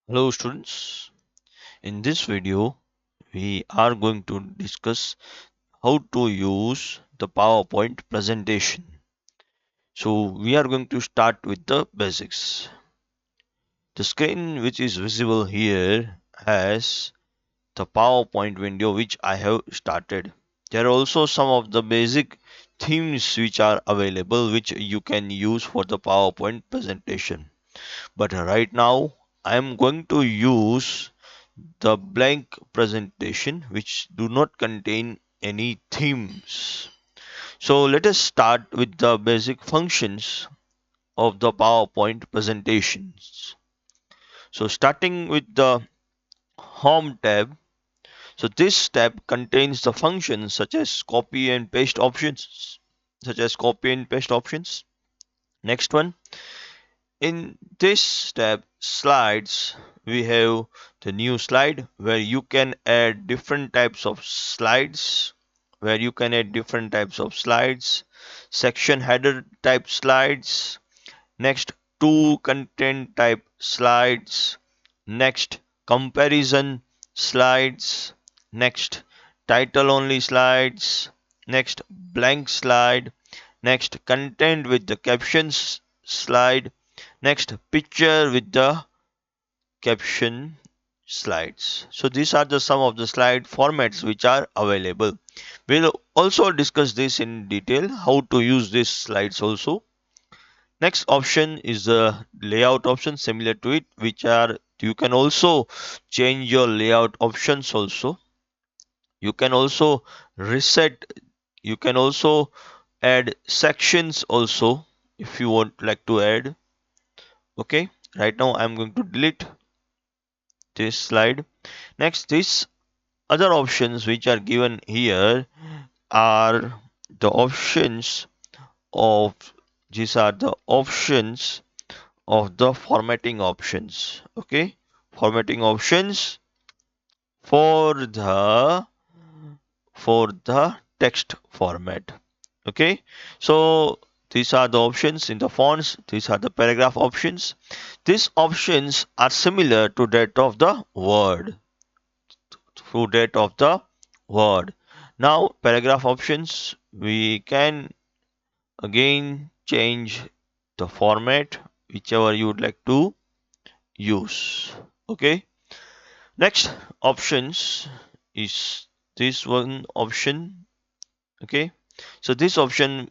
Hello students, in this video we are going to discuss how to use the PowerPoint presentation. So we are going to start with the basics. The screen which is visible here has the PowerPoint window which I have started. There are also some of the basic themes which are available which you can use for the PowerPoint presentation. But right now I am going to use the blank presentation which do not contain any themes. So let us start with the basic functions of the PowerPoint presentations. So starting with the Home tab. So this tab contains the functions such as copy and paste options. Next one, in this tab, slides, we have the new slide where you can add different types of slides, section header type slides, next two content type slides, next comparison slides, next title only slides, next blank slide, next content with the captions slide, next picture with the caption slides. So these are the some of the slide formats which are available. We'll also discuss this in detail how to use these slides also. Next option is the layout option similar to it, which are you can also change your layout options also. You can also reset, you can also add sections also if you want like to add. Okay, right now I'm going to delete this slide. Next, these other options which are given here are the options of these are the options of the formatting options. Okay, formatting options for the text format. Okay, so these are the options in the fonts, these are the paragraph options. These options are similar to that of the word. Now paragraph options, we can again change the format whichever you would like to use. Okay, next options is this one option. Okay, so this option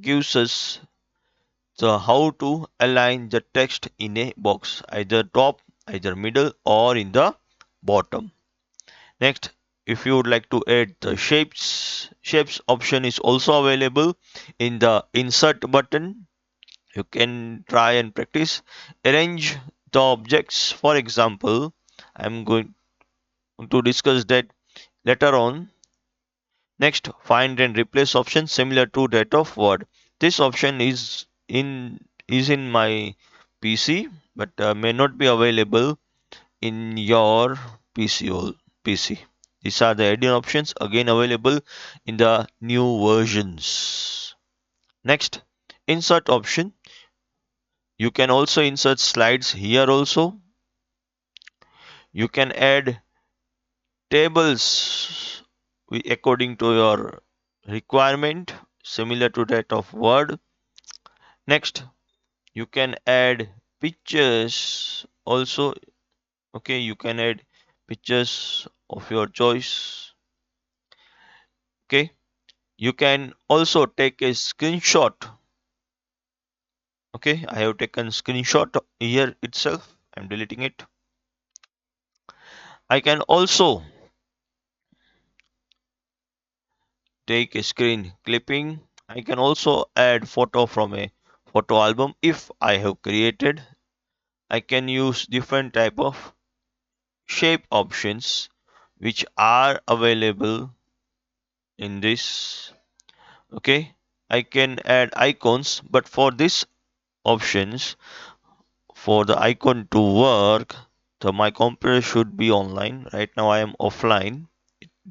gives us the how to align the text in a box, either top, either middle, or in the bottom. Next, if you would like to add the shapes option is also available in the insert button. You can try and practice arrange the objects. For example, I'm going to discuss that later on. Next, find and replace option similar to that of Word. This option is in my PC, but may not be available in your PC. These are the add-in options again available in the new versions. Next, insert option. You can also insert slides here also. You can add tables according to your requirement, similar to that of Word. Next, you can add pictures also. Okay, you can add pictures of your choice. Okay, you can also take a screenshot. Okay, I have taken screenshot here itself. I'm deleting it. I can also take a screen clipping. I can also add photo from a photo album if I have created. I can use different type of shape options which are available in this. Okay, I can add icons, but for this options, for the icon to work, my computer should be online. Right now I am offline.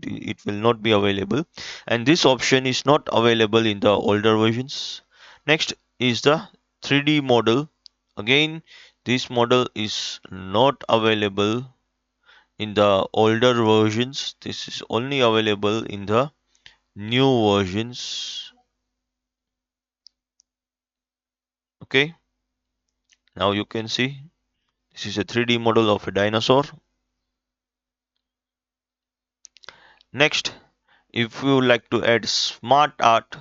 It will not be available, and this option is not available in the older versions. Next is the 3D model. Again, This model is not available in the older versions. This is only available in the new versions. Okay, now you can see this is a 3D model of a dinosaur. Next, if you like to add smart art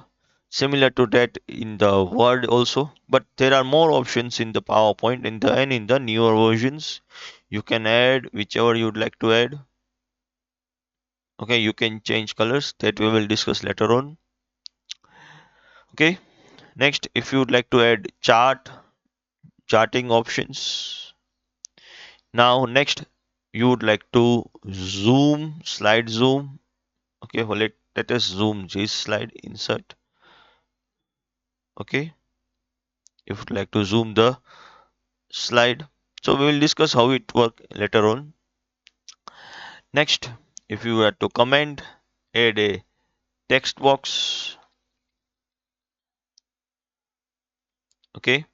similar to that in the Word also, but there are more options in the PowerPoint and in the newer versions. You can add whichever you'd like to add. Okay, you can change colors that we will discuss later on. Okay, next, if you would like to add charting options. Now, next, you would like to slide zoom. Okay, well, let us zoom this slide, insert. Okay, if you'd like to zoom the slide. So we will discuss how it works later on. Next, if you were to comment, add a text box. Okay,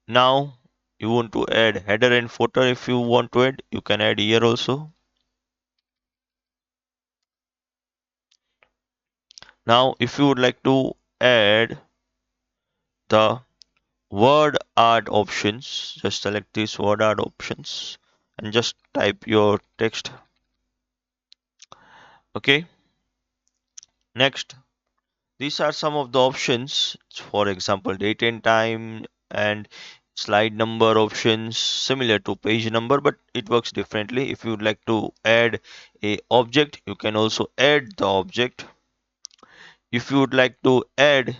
now you want to add header and footer. If you want to add, you can add here also. Now, if you would like to add the word art options, just select these word art options and just type your text. Okay, next, these are some of the options. For example, date and time and slide number options similar to page number, but it works differently. If you would like to add a object, you can also add the object. If you would like to add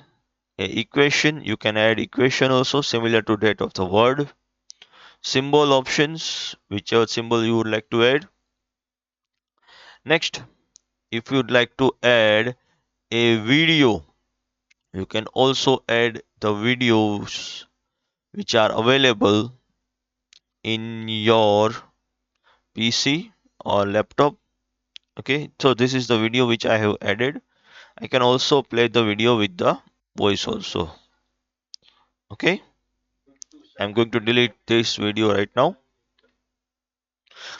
a equation, you can add equation also similar to that of the word. Symbol options, whichever symbol you would like to add. Next, if you would like to add a video, you can also add the videos which are available in your PC or laptop. Okay, so this is the video which I have added. I can also play the video with the voice also. Okay, I'm going to delete this video right now.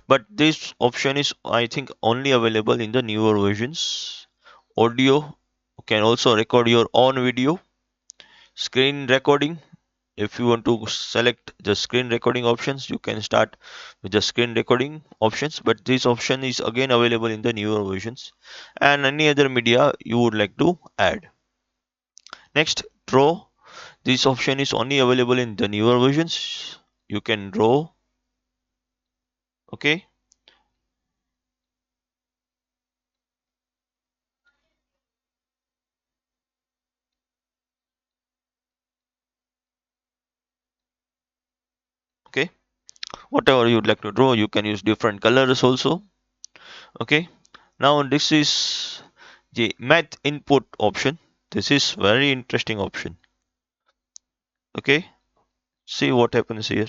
But this option is, I think, only available in the newer versions. Audio, you can also record your own video. Screen recording, if you want to select the screen recording options, you can start with the screen recording options, but this option is again available in the newer versions. And any other media you would like to add. Next, draw. This option is only available in the newer versions. You can draw. Okay, okay, whatever you'd like to draw, you can use different colors also. Okay, now this is the math input option. This is very interesting option. Okay, see what happens here.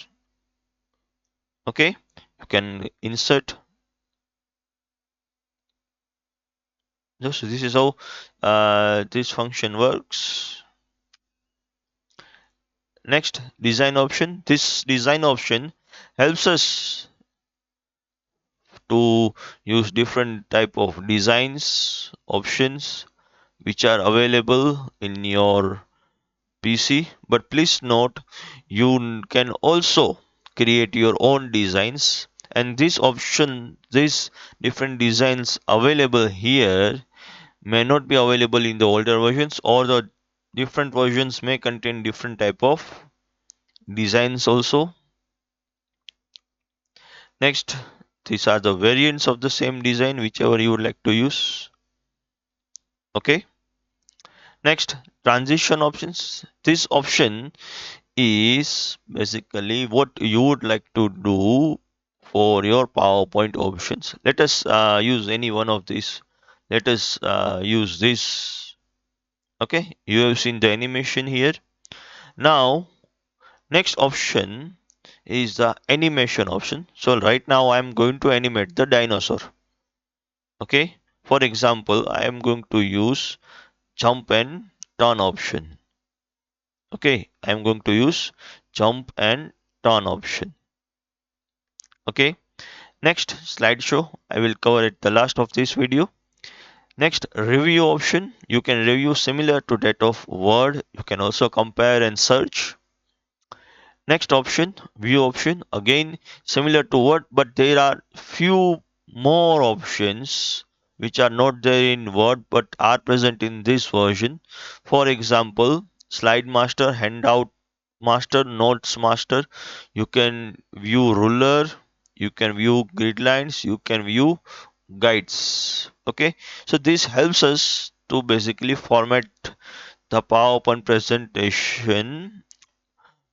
Okay, you can insert. Just this is how this function works. Next, design option. This design option helps us to use different type of designs options which are available in your PC. But please note, you can also create your own designs, and this option, these different designs available here may not be available in the older versions, or the different versions may contain different type of designs also. Next, these are the variants of the same design, whichever you would like to use. Okay, next, transition options. This option is basically what you would like to do for your PowerPoint options. Let us use any one of these. Let us use this. Okay, you have seen the animation here. Now, next option is the animation option. So right now I am going to animate the dinosaur. Okay. For example, I am going to use jump and turn option. Okay. I am going to use jump and turn option. Okay, next slideshow, I will cover at the last of this video. Next, review option, you can review similar to that of Word. You can also compare and search. Next option, view option, again similar to Word, but there are few more options which are not there in Word but are present in this version. For example, slide master, handout master, notes master. You can view ruler, you can view grid lines, you can view guides. Okay, so this helps us to basically format the PowerPoint presentation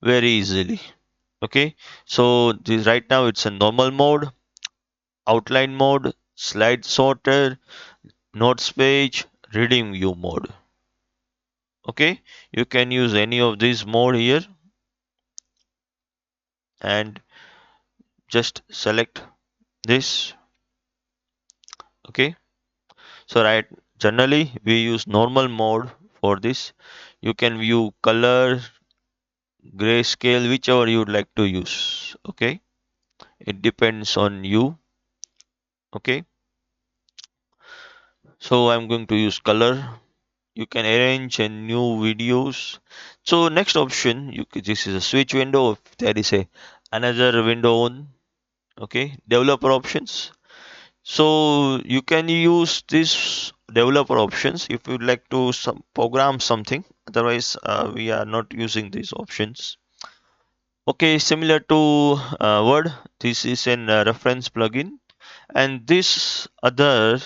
very easily. Okay, so this right now it's a normal mode, outline mode, slide sorter, notes page, reading view mode. Okay, you can use any of these mode here and just select this. Okay, so right, generally we use normal mode for this. You can view color, grayscale, whichever you would like to use. Okay, it depends on you. Okay, so I'm going to use color. You can arrange a new videos. So next option, this is a switch window. If there is a another window on, okay, developer options. So you can use this developer options if you'd like to program something. Otherwise, we are not using these options. Okay, similar to Word, this is an reference plugin, and this other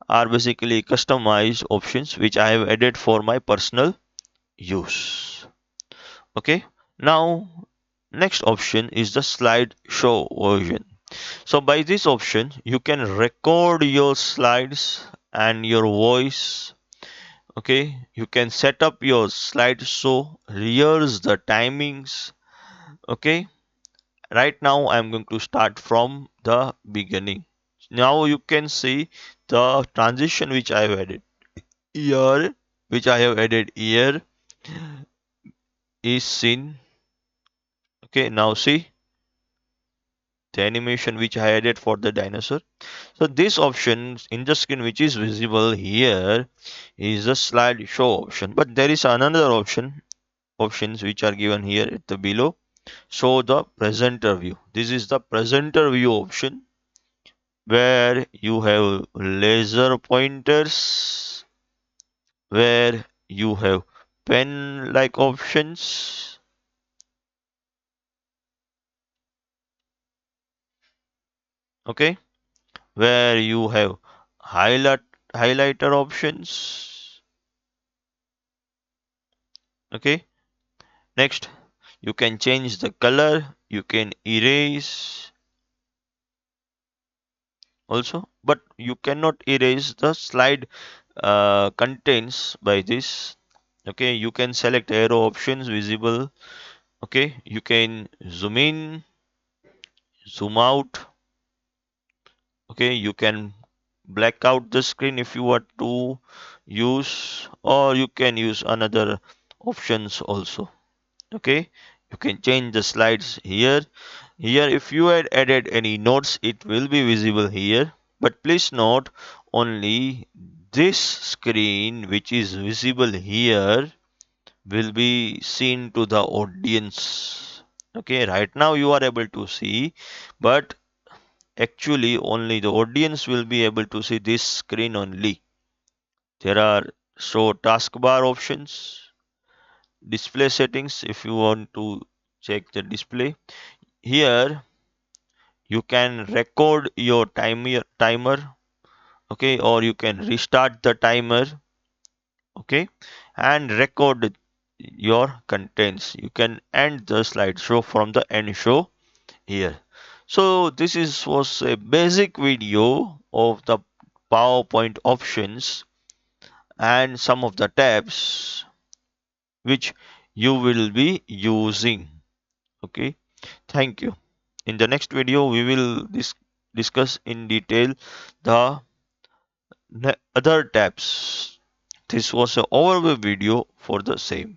are basically customized options which I have added for my personal use. Okay, now next option is the slideshow version. So by this option you can record your slides and your voice. Okay, you can set up your slideshow, rehearse the timings. Okay, right now I'm going to start from the beginning. Now you can see the transition which I have added here, is seen. Okay, now see the animation which I added for the dinosaur. So this option in the screen which is visible here is the slideshow option. But there is another options which are given here at the below. Show the presenter view. This is the presenter view option where you have laser pointers, where you have pen like options. Okay, where you have highlight highlighter options. Okay, next you can change the color, you can erase also, but you cannot erase the slide contents by this. Okay, you can select arrow options visible. Okay, you can zoom in, zoom out. Okay, you can black out the screen if you want to use, or you can use another options also. Okay, you can change the slides here. If you had added any notes, it will be visible here, but please note only this screen which is visible here will be seen to the audience. Okay, right now you are able to see, but actually only the audience will be able to see this screen only. There are show taskbar options, display settings if you want to check the display. Here you can record your timer, okay, or you can restart the timer, okay, and record your contents. You can end the slideshow from the end show here. So this is was a basic video of the PowerPoint options and some of the tabs which you will be using. Okay, thank you. In the next video, we will discuss in detail the other tabs. This was an overview video for the same.